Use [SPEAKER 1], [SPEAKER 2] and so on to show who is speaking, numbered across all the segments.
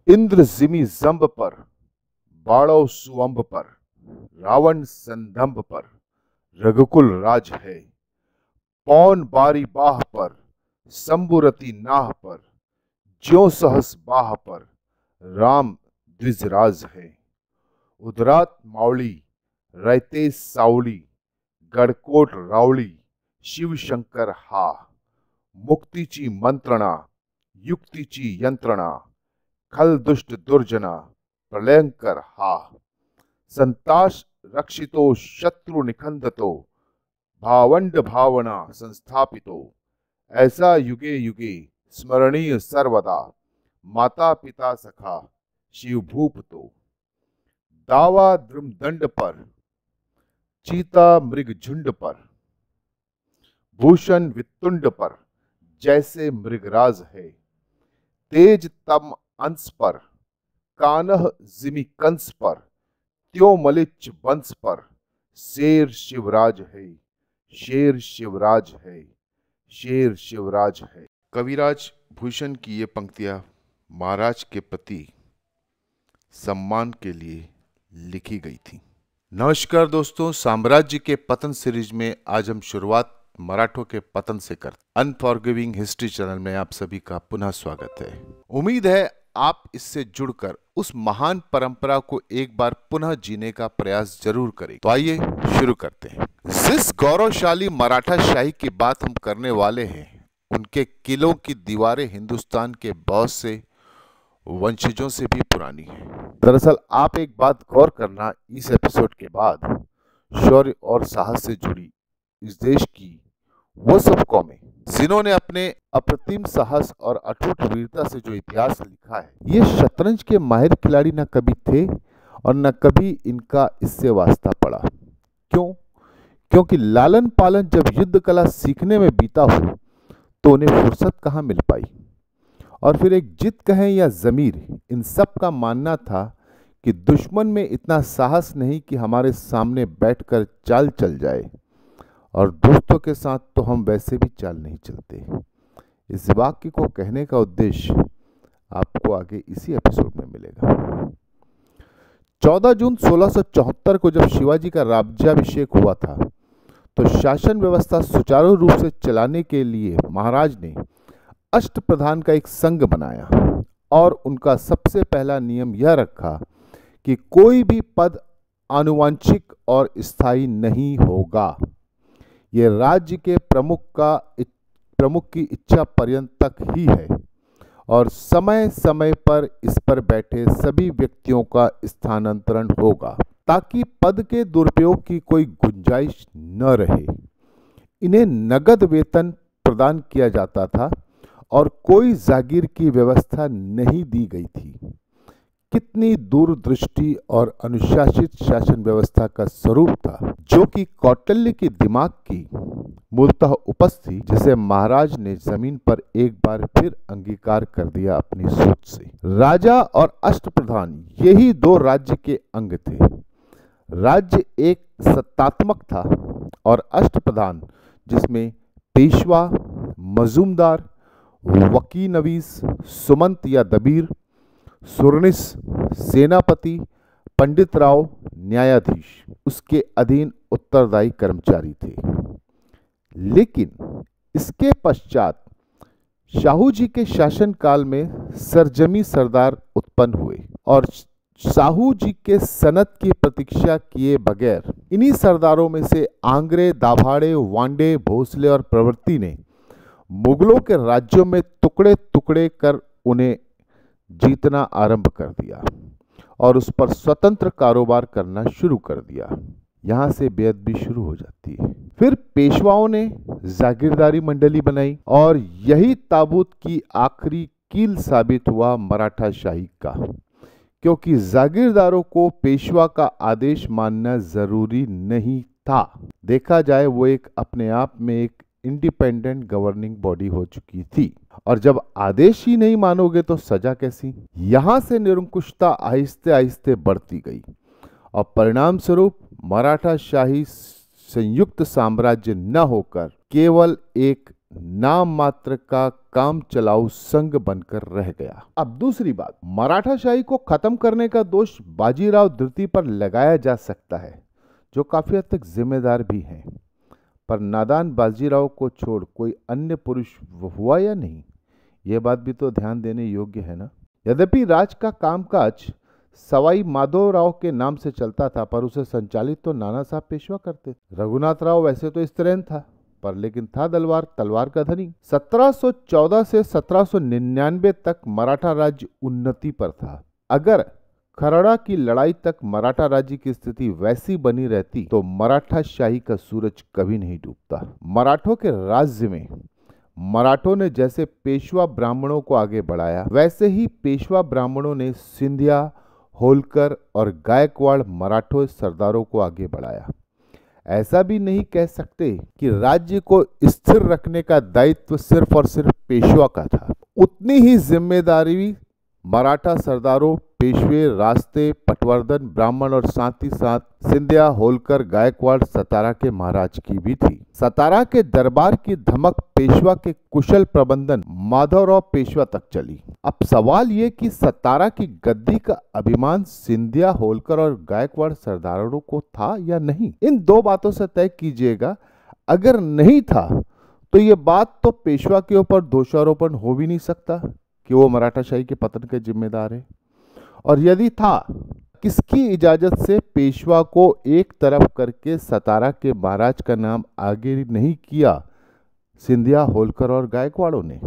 [SPEAKER 1] Indra Jimmy जंब पर, बाड़ो सुअंब पर, रावण संदंब पर, रघुकुल राज है। पौन बारी बाह पर, शंभुरति नाह पर, ज्यों सहस बाह पर, राम द्विजराज है। उदरात मावली, रैते सावली, गडकोट रावळी, शिव शंकर हा। मुक्तीची मंत्रणा, युक्तीची यंत्रणा, खल दुष्ट दुर्जना, प्रलयंकर हा। संताश रक्षितो शत्रु निखंदतो, भावंड भावना संस्थापितो। ऐसा युगे युगे स्मरणीय सर्वदा, माता पिता सखा शिव भूप तो। दावा द्रुमदंड पर, चीता मृग झुंड पर, भूषण वितुंड पर, जैसे मृगराज है। तेज तम अंश पर, कानह जिमी कंस पर, त्यों मलिच्छ वंश पर, शेर शिवराज है। शेर शिवराज है, शेर शिवराज है। कविराज भूषण की ये पंक्तियां महाराज के प्रति सम्मान के लिए लिखी गई थी। नमस्कार दोस्तों, साम्राज्य के पतन सीरीज में आज हम शुरुआत मराठों के पतन से करते। अनफॉरगिविंग हिस्ट्री चैनल में आप सभी का पुनः स्वागत है। उम्मीद है आप इससे जुड़कर उस महान परंपरा को एक बार पुनः जीने का प्रयास जरूर करें। तो आइए शुरू करते हैं। जिस गौरवशाली मराठा शाही की बात हम करने वाले हैं, उनके किलों की दीवारें हिंदुस्तान के बहुत से वंशजों से भी पुरानी है। दरअसल आप एक बात गौर करना, इस एपिसोड के बाद शौर्य और साहस से जुड़ी इस देश की वो सब कौमें जिन्होंने अपने अप्रतिम साहस और अटूट वीरता से जो इतिहास लिखा है, ये शतरंज के माहिर खिलाड़ी न कभी थे और न कभी इनका इससे वास्ता पड़ा। क्यों? क्योंकि लालन पालन जब युद्ध कला सीखने में बीता हो तो उन्हें फुर्सत कहाँ मिल पाई। और फिर एक जिद कहें या जमीर, इन सब का मानना था कि दुश्मन में इतना साहस नहीं कि हमारे सामने बैठकर चाल चल जाए, और दोस्तों के साथ तो हम वैसे भी चाल नहीं चलते। इस वाक्य को कहने का उद्देश्य आपको आगे इसी एपिसोड में मिलेगा। 14 जून 1674 को जब शिवाजी का राज्याभिषेक हुआ था, तो शासन व्यवस्था सुचारू रूप से चलाने के लिए महाराज ने अष्टप्रधान का एक संघ बनाया और उनका सबसे पहला नियम यह रखा कि कोई भी पद आनुवंशिक और स्थायी नहीं होगा। ये राज्य के प्रमुख की इच्छा पर्यंत तक ही है और समय समय पर इस पर बैठे सभी व्यक्तियों का स्थानांतरण होगा, ताकि पद के दुरुपयोग की कोई गुंजाइश न रहे। इन्हें नगद वेतन प्रदान किया जाता था और कोई जागीर की व्यवस्था नहीं दी गई थी। कितनी दूरदृष्टि और अनुशासित शासन व्यवस्था का स्वरूप था, जो कि कौटिल्य के दिमाग की मूलतः उपज थी, जिसे महाराज ने जमीन पर एक बार फिर अंगीकार कर दिया अपनी सोच से। राजा और अष्टप्रधान यही दो राज्य के अंग थे। राज्य एक सत्तात्मक था और अष्टप्रधान, जिसमें पेशवा, मजूमदार, वकी नवीस, सुमंत या दबीर, सुरनिस, सेनापति, पंडित राव, न्यायाधीश, उसके अधीन उत्तरदायी कर्मचारी थे। लेकिन इसके पश्चात शाहू जी के शासनकाल में सरजमी सरदार उत्पन्न हुए और शाहू जी के सनद की प्रतीक्षा किए बगैर इन्हीं सरदारों में से आंग्रे, दाभाड़े, वांडे, भोसले और प्रवृत्ति ने मुगलों के राज्यों में टुकड़े टुकड़े कर उन्हें जीतना आरंभ कर दिया और उस पर स्वतंत्र कारोबार करना शुरू कर दिया। यहां से बेअदबी शुरू हो जाती है। फिर पेशवाओं ने जागीरदारी मंडली बनाई और यही ताबूत की आखिरी कील साबित हुआ मराठा शाही का, क्योंकि जागीरदारों को पेशवा का आदेश मानना जरूरी नहीं था। देखा जाए वो एक अपने आप में एक इंडिपेंडेंट गवर्निंग बॉडी हो चुकी थी, और जब आदेश ही नहीं मानोगे तो सजा कैसी। यहां से निरंकुशता आहिस्ते आहिस्ते बढ़ती गई और परिणाम स्वरूप मराठा शाही संयुक्त साम्राज्य न होकर केवल एक नाम मात्र का काम चलाऊ संघ बनकर रह गया। अब दूसरी बात, मराठाशाही को खत्म करने का दोष बाजीराव द्वितीय पर लगाया जा सकता है, जो काफी हद तक जिम्मेदार भी हैं, पर नादान बाजीराव को छोड़ कोई अन्य पुरुष हुआ या नहीं, यह बात भी तो ध्यान देने योग्य है ना। यद्यपि राज का कामकाज सवाई माधवराव के नाम से चलता था, पर उसे संचालित तो नाना साहब पेशवा करते थे। रघुनाथ राव वैसे तो स्त्रीन था, पर लेकिन था तलवार का धनी। 1714 से 1799 तक मराठा राज्य उन्नति पर था। अगर खरड़ा की लड़ाई तक मराठा राज्य की स्थिति वैसी बनी रहती तो मराठा शाही का सूरज कभी नहीं डूबता। मराठों के राज्य में मराठों ने जैसे पेशवा ब्राह्मणों को आगे बढ़ाया, वैसे ही पेशवा ब्राह्मणों ने सिंधिया, होलकर और गायकवाड़ मराठों सरदारों को आगे बढ़ाया। ऐसा भी नहीं कह सकते कि राज्य को स्थिर रखने का दायित्व सिर्फ और सिर्फ पेशवा का था। उतनी ही जिम्मेदारी मराठा सरदारों, पेशवे, रास्ते, पटवर्धन, ब्राह्मण और साथ ही साथ सिंधिया, होलकर, गायकवाड़, सतारा के महाराज की भी थी। सतारा के दरबार की धमक पेशवा के कुशल प्रबंधन माधवराव पेशवा तक चली। अब सवाल ये कि सतारा की गद्दी का अभिमान सिंधिया, होलकर और गायकवाड़ सरदारों को था या नहीं, इन दो बातों से तय कीजिएगा। अगर नहीं था तो ये बात तो पेशवा के ऊपर दोषारोपण हो भी नहीं सकता कि वो मराठाशाही के पतन के जिम्मेदार है। और यदि था, किसकी इजाजत से पेशवा को एक तरफ करके सतारा के महाराज का नाम आगे नहीं किया सिंधिया, होलकर और गायकवाड़ों ने?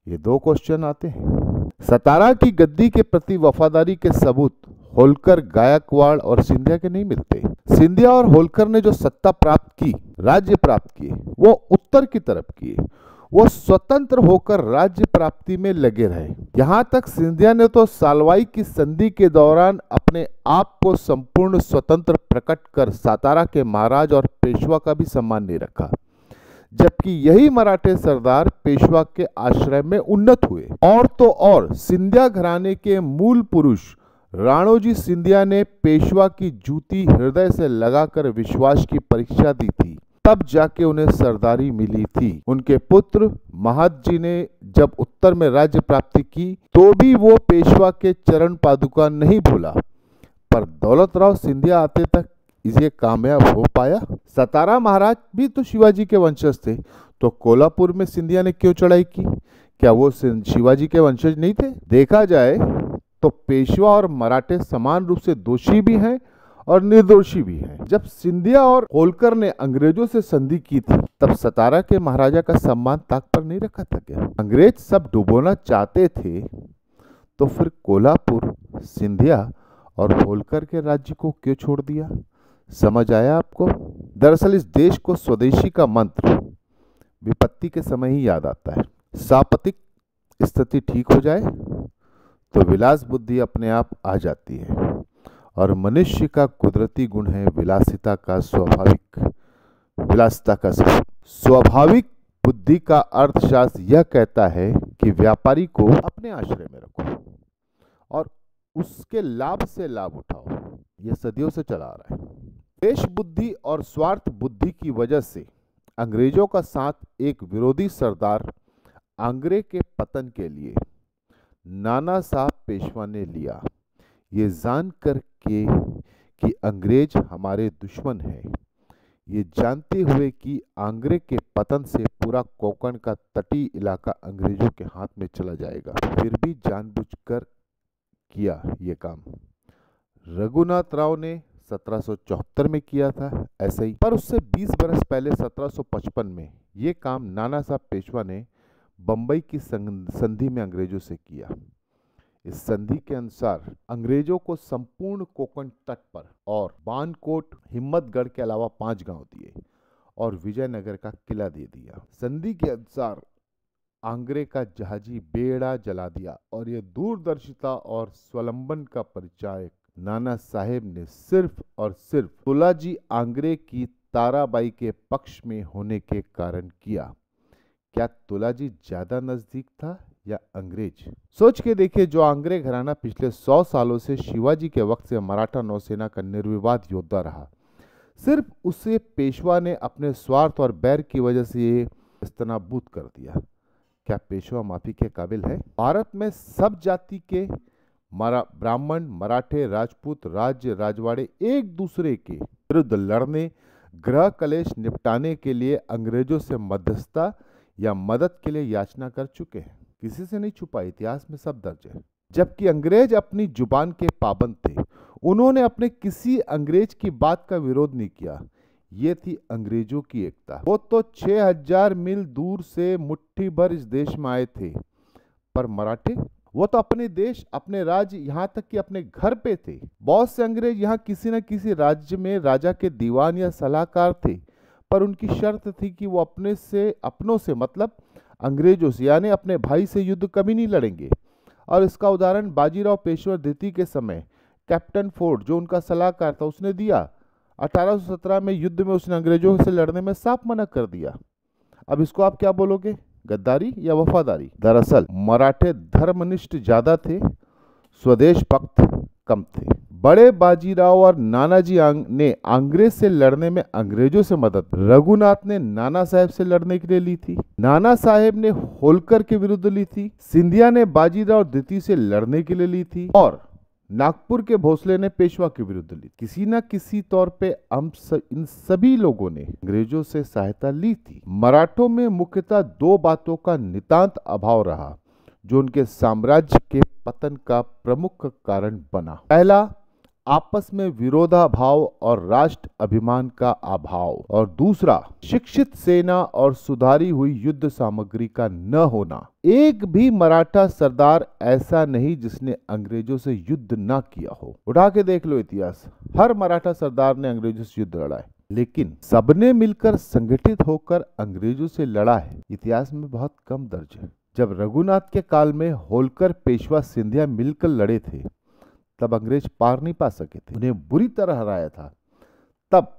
[SPEAKER 1] ये दो क्वेश्चन आते हैं। सतारा की गद्दी के प्रति वफादारी के सबूत होलकर, गायकवाड़ और सिंधिया के नहीं मिलते। सिंधिया और होलकर ने जो सत्ता प्राप्त की, राज्य प्राप्त किए, वो उत्तर की तरफ किए। वो स्वतंत्र होकर राज्य प्राप्ति में लगे रहे। यहां तक सिंधिया ने तो सालवाई की संधि के दौरान अपने आप को संपूर्ण स्वतंत्र प्रकट कर सतारा के महाराज और पेशवा का भी सम्मान नहीं रखा, जबकि यही मराठे सरदार पेशवा के आश्रय में उन्नत हुए। और तो और सिंधिया घराने के मूल पुरुष राणोजी सिंधिया ने पेशवा की जूती हृदय से लगाकर विश्वास की परीक्षा दी थी, तब जाके उन्हें सरदारी मिली थी। उनके पुत्र महत जी ने जब उत्तर में राज्य प्राप्ति की तो भी वो पेशवा के चरण पादुका नहीं भूला, पर दौलतराव सिंधिया आते तक इसे कामयाब हो पाया। सतारा महाराज भी तो शिवाजी के वंशज थे, तो कोल्हापुर में सिंधिया ने क्यों चढ़ाई की? क्या वो शिवाजी के वंशज नहीं थे? देखा जाए तो पेशवा और मराठे समान रूप से दोषी भी हैं और निर्दोषी भी हैं। जब सिंधिया और होलकर ने अंग्रेजों से संधि की थी, तब सतारा के महाराजा का सम्मान ताक पर नहीं रखा था क्या? अंग्रेज सब डुबोना चाहते थे तो फिर कोल्हापुर, सिंधिया और होलकर के राज्य को क्यों छोड़ दिया? समझ आया आपको? दरअसल इस देश को स्वदेशी का मंत्र विपत्ति के समय ही याद आता है। सापतिक स्थिति ठीक हो जाए तो विलास बुद्धि अपने आप आ जाती है, और मनुष्य का कुदरती गुण है विलासिता का स्वाभाविक बुद्धि का अर्थशास्त्र यह कहता है कि व्यापारी को अपने आश्रय में रखो और उसके लाभ से लाभ उठाओ। यह सदियों से चला आ रहा है। देश बुद्धि और स्वार्थ बुद्धि की वजह से अंग्रेजों का साथ एक विरोधी सरदार आंग्रे के पतन के लिए नाना साहब पेशवा ने लिया। ये जानकर के कि अंग्रेज हमारे दुश्मन हैं, ये जानते हुए कि आंग्रे के पतन से पूरा कोंकण का तटीय इलाका अंग्रेजों के हाथ में चला जाएगा, फिर भी जानबूझकर किया ये काम। रघुनाथ राव ने 1774 में किया था ऐसे ही, पर उससे 20 बरस पहले 1755 में ये काम नाना साहब पेशवा ने बंबई की संधि में अंग्रेजों से किया। इस संधि के अनुसार अंग्रेजों को संपूर्ण कोंकण तट पर और बानकोट, हिम्मतगढ़ के अलावा 5 गांव दिए और विजयनगर का किला दे दिया। संधि के अनुसार आंग्रे का जहाजी बेड़ा जला दिया, और ये दूरदर्शिता और स्वलंबन का परिचायक नाना साहेब ने सिर्फ और सिर्फ तुलाजी आंग्रे की ताराबाई के पक्ष में होने के कारण किया। क्या तुलाजी ज्यादा नजदीक था या अंग्रेज? सोच के देखिए, जो आंग्रे घराना पिछले 100 सालों से शिवाजी के वक्त से मराठा नौसेना का निर्विवाद योद्धा रहा, सिर्फ उसे पेशवा ने अपने स्वार्थ और बैर की वजह से नेस्तनाबूद कर दिया। क्या पेशवा माफी के काबिल है? भारत में सब जाति के ब्राह्मण, मराठे, राजपूत, राज्य राजवाड़े एक दूसरे के विरुद्ध लड़ने, ग्रह कलेश निपटाने के लिए अंग्रेजों से मध्यस्थता या मदद के लिए याचना कर चुके हैं। किसी से नहीं छुपा, इतिहास में सब दर्ज है। जबकि अंग्रेज अपनी जुबान के पाबंद थे, उन्होंने अपने किसी अंग्रेज की बात का विरोध नहीं किया। ये थी अंग्रेजों की एकता। वो तो 6000 मील दूर से मुट्ठी भर इस देश में आए थे, पर मराठे, वो तो अपने देश, अपने राज्य, यहाँ तक कि अपने घर पे थे। बहुत से अंग्रेज यहाँ किसी न किसी राज्य में राजा के दीवान या सलाहकार थे, पर उनकी शर्त थी कि वो अपनों से मतलब अंग्रेजों से, यानी अपने भाई से युद्ध कभी नहीं लड़ेंगे। और इसका उदाहरण बाजीराव पेशवा द्वितीय के समय कैप्टन फोर्ड, जो उनका सलाहकार था, उसने दिया। 1817 में युद्ध में उसने अंग्रेजों से लड़ने में साफ मना कर दिया। अब इसको आप क्या बोलोगे, गद्दारी या वफादारी? दरअसल मराठे धर्मनिष्ठ ज्यादा थे, स्वदेश भक्त कम थे। बड़े बाजीराव और नानाजी ने अंग्रेज से लड़ने में अंग्रेजों से मदद, रघुनाथ ने नाना साहेब से लड़ने के लिए ली थी, नाना साहेब ने होलकर के विरुद्ध ली थी, सिंधिया ने बाजीराव द्वितीय से लड़ने के लिए ली थी, और नागपुर के भोसले ने पेशवा के विरुद्ध ली। किसी न किसी तौर पे इन सभी लोगों ने अंग्रेजों से सहायता ली थी। मराठों में मुख्यतः दो बातों का नितांत अभाव रहा, जो उनके साम्राज्य के पतन का प्रमुख कारण बना। पहला, आपस में विरोधाभाव और राष्ट्र अभिमान का अभाव, और दूसरा, शिक्षित सेना और सुधारी हुई युद्ध सामग्री का न होना। एक भी मराठा सरदार ऐसा नहीं जिसने अंग्रेजों से युद्ध न किया हो। उठा के देख लो इतिहास, हर मराठा सरदार ने अंग्रेजों से युद्ध लड़ा है, लेकिन सबने मिलकर संगठित होकर अंग्रेजों से लड़ा है, इतिहास में बहुत कम दर्ज है। जब रघुनाथ के काल में होलकर, पेशवा, सिंधिया मिलकर लड़े थे, तब अंग्रेज पार नहीं पा सके थे, उन्हें बुरी तरह हराया था। तब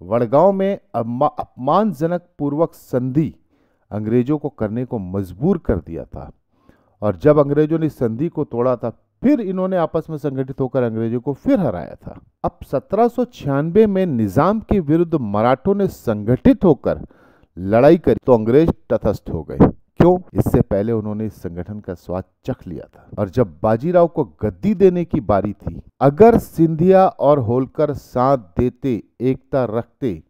[SPEAKER 1] वडगांव में अपमानजनक पूर्वक संधि अंग्रेजों को करने को मजबूर कर दिया था, और जब अंग्रेजों ने संधि को तोड़ा था, फिर इन्होंने आपस में संगठित होकर अंग्रेजों को फिर हराया था। अब 1796 में निजाम के विरुद्ध मराठों ने संगठित होकर लड़ाई करी तो अंग्रेज तटस्थ हो गए। क्यों? इससे पहले उन्होंने इस संगठन का स्वाद चख लिया था। और जब बाजीराव को गद्दी देने की बारी थी, अगर सिंधिया और होलकर साथ देते, एकता रखते,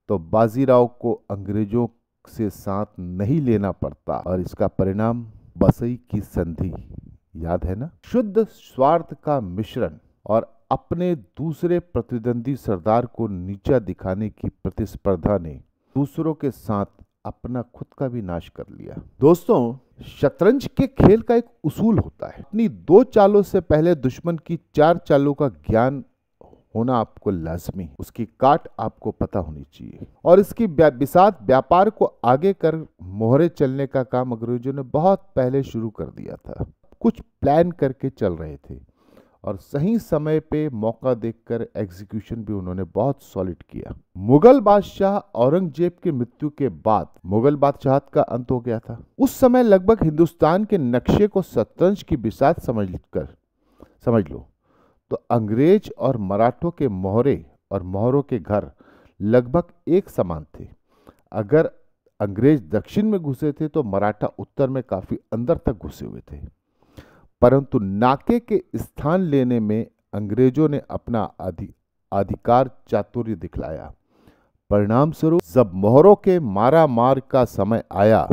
[SPEAKER 1] तो बाजीराव को अंग्रेजों से साथ नहीं लेना पड़ता, और इसका परिणाम बसई की संधि, याद है ना? शुद्ध स्वार्थ का मिश्रण और अपने दूसरे प्रतिद्वंदी सरदार को नीचा दिखाने की प्रतिस्पर्धा ने दूसरों के साथ अपना खुद का भी नाश कर लिया। दोस्तों, शतरंज के खेल का एक उसूल होता है, अपनी 2 चालों से पहले दुश्मन की 4 चालों का ज्ञान होना आपको लाजमी, उसकी काट आपको पता होनी चाहिए, और इसकी बिसात व्यापार को आगे कर मोहरे चलने का काम अंग्रेजों ने बहुत पहले शुरू कर दिया था। कुछ प्लान करके चल रहे थे, और सही समय पे मौका देखकर एग्जीक्यूशन भी उन्होंने बहुत सॉलिड किया। मुगल बादशाह औरंगजेब की मृत्यु के बाद मुगल बादशाहत का अंत हो गया था। उस समय लगभग हिंदुस्तान के नक्शे को शतरंज की बिसात समझ लो तो अंग्रेज और मराठों के मोहरे और मोहरों के घर लगभग एक समान थे। अगर अंग्रेज दक्षिण में घुसे थे तो मराठा उत्तर में काफी अंदर तक घुसे हुए थे, परंतु नाके के स्थान लेने में अंग्रेजों ने अपना अधिकार चातुर्य दिखलाया। परिणाम स्वरूप जब मोहरों के मार का समय आया,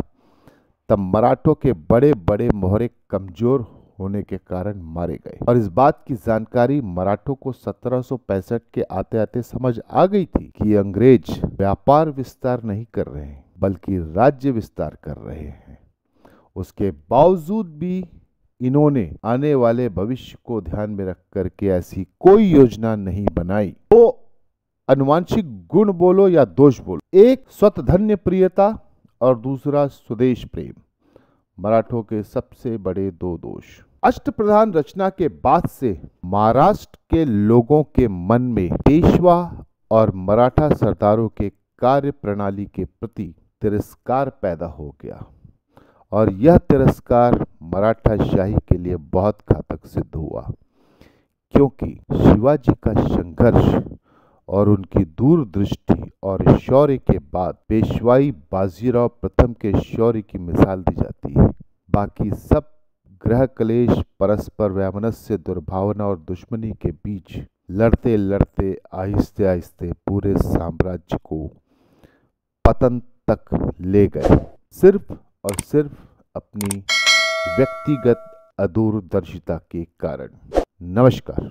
[SPEAKER 1] तब मराठों के बड़े बड़े मोहरे कमजोर होने के कारण मारे गए, और इस बात की जानकारी मराठों को 1765 के आते आते समझ आ गई थी कि अंग्रेज व्यापार विस्तार नहीं कर रहे हैं, बल्कि राज्य विस्तार कर रहे हैं। उसके बावजूद भी इन्होंने आने वाले भविष्य को ध्यान में रख करके ऐसी कोई योजना नहीं बनाई। तो अनुवांशिक गुण बोलो या दोष बोलो, एक स्वतधन्य प्रियता और दूसरा स्वदेश प्रेम, मराठों के सबसे बड़े 2 दोष। अष्टप्रधान रचना के बाद से महाराष्ट्र के लोगों के मन में पेशवा और मराठा सरदारों के कार्य प्रणाली के प्रति तिरस्कार पैदा हो गया, और यह तिरस्कार मराठा शाही के लिए बहुत घातक सिद्ध हुआ, क्योंकि शिवाजी का संघर्ष और उनकी दूरदृष्टि और शौर्य के बाद पेशवाई बाजीराव प्रथम के शौर्य की मिसाल दी जाती है। बाकी सब ग्रह क्लेश, परस्पर वैमनस्य, दुर्भावना और दुश्मनी के बीच लड़ते लड़ते आहिस्ते आहिस्ते पूरे साम्राज्य को पतन तक ले गए, सिर्फ और सिर्फ अपनी व्यक्तिगत अदूरदर्शिता के कारण। नमस्कार।